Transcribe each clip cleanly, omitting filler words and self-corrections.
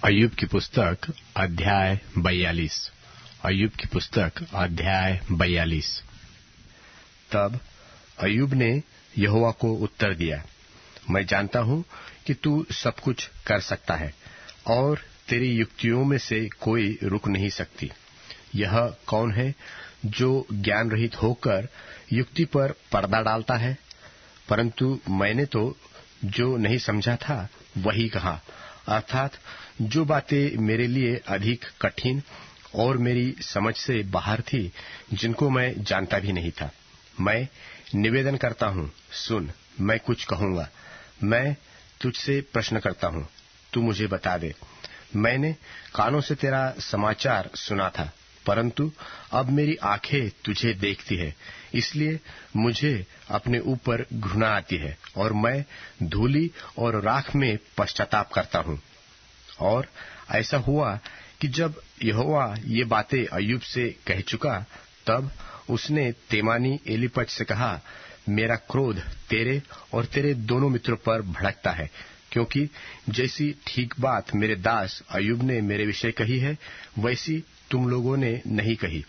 अय्यूब की पुस्तक अध्याय 42। अय्यूब की पुस्तक अध्याय 42। तब अय्यूब ने यहोवा को उत्तर दिया, मैं जानता हूं कि तू सब कुछ कर सकता है और तेरी युक्तियों में से कोई रुक नहीं सकती। यह कौन है जो ज्ञान रहित होकर युक्ति पर पर्दा डालता है? परंतु मैंने तो जो नहीं समझा था वही कहा, अर्थात जो बातें मेरे लिए अधिक कठिन और मेरी समझ से बाहर थी, जिनको मैं जानता भी नहीं था। मैं निवेदन करता हूं, सुन, मैं कुछ कहूंगा। मैं तुझसे प्रश्न करता हूं, तू मुझे बता दे। मैंने कानों से तेरा समाचार सुना था, परंतु अब मेरी आंखें तुझे देखती है, इसलिए मुझे अपने ऊपर घृणा आती है और मैं धूलि और राख में पश्चाताप करता हूं। और ऐसा हुआ कि जब यहोवा ये बातें अय्यूब से कह चुका, तब उसने तेमानी एलीपज से कहा, मेरा क्रोध तेरे और तेरे दोनों मित्रों पर भड़कता है, क्योंकि जैसी ठीक बात मेरे दास अय्यूब ने मेरे विषय कही है, वैसी तुम लोगों ने नहीं कही।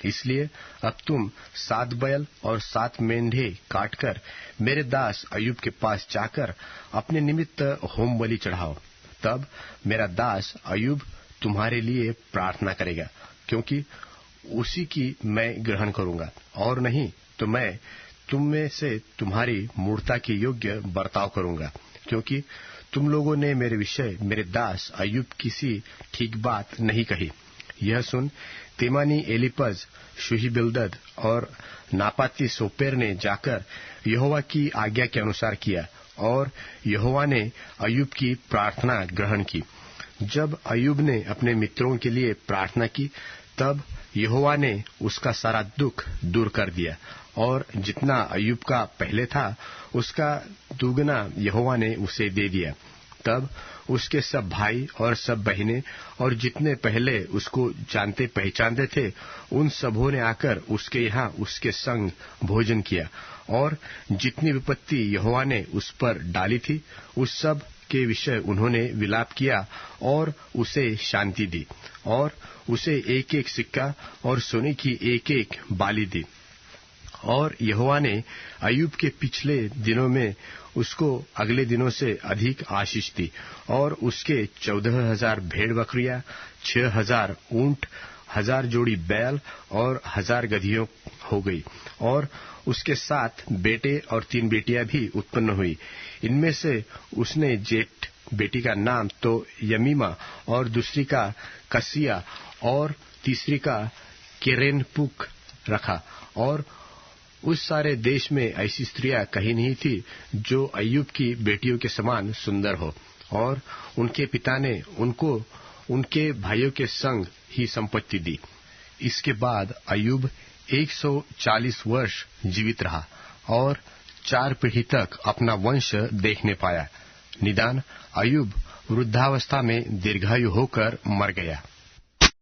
इसलिए अब तुम 7 बैल और 7 मेंढे काटकर मेरे दास अय्यूब के पास जाकर अपने निमित्त होम बलि चढ़ाओ। तब मेरा दास अय्यूब तुम्हारे लिए प्रार्थना करेगा, क्योंकि उसी की मैं ग्रहण करूंगा, और नहीं तो मैं तुम में से तुम्हारी मूर्ता के योग्य बर्ताव करूंगा, क्योंकि तुम लोगों ने मेरे विषय मेरे दास अय्यूब किसी ठीक बात नहीं कही। यह सुन तेमानी एलीपज, शूही बिल्दद और नापाती सोपेर ने जाकर यहोवा की आज्ञा के अनुसार किया, और यहोवा ने अय्यूब की प्रार्थना ग्रहण की। जब अय्यूब ने अपने मित्रों के लिए प्रार्थना की, तब यहोवा ने उसका सारा दुख दूर कर दिया, और जितना अय्यूब का पहले था उसका दुगना यहोवा ने उसे दे दिया। तब उसके सब भाई और सब बहनें और जितने पहले उसको जानते पहचानते थे, उन सबों ने आकर उसके यहाँ उसके संग भोजन किया, और जितनी विपत्ति यहोवा ने उस पर डाली थी, उस सब के विषय उन्होंने विलाप किया और उसे शांति दी, और उसे एक एक सिक्का और सोने की एक एक बाली दी। और यहोवा ने अय्यूब के पिछले दिनों में उसको अगले दिनों से अधिक आशीष दी, और उसके 14,000 भेड़ बकरियां, 6,000 ऊंट, 1,000 जोड़ी बैल और 1,000 गधियों हो गई। और उसके 7 बेटे और 3 बेटियां भी उत्पन्न हुई। इनमें से उसने जेठ बेटी का नाम तो यमीमा और दूसरी का कसिया और तीसरी का केरेनपुक रखा। और उस सारे देश में ऐसी स्त्रियां कहीं नहीं थी जो अय्यूब की बेटियों के समान सुंदर हो। और उनके पिता ने उनको उनके भाइयों के संग ही संपत्ति दी। इसके बाद अय्यूब 140 वर्ष जीवित रहा और 4 पीढ़ी तक अपना वंश देखने पाया। निदान अय्यूब वृद्धावस्था में दीर्घायु होकर मर गया।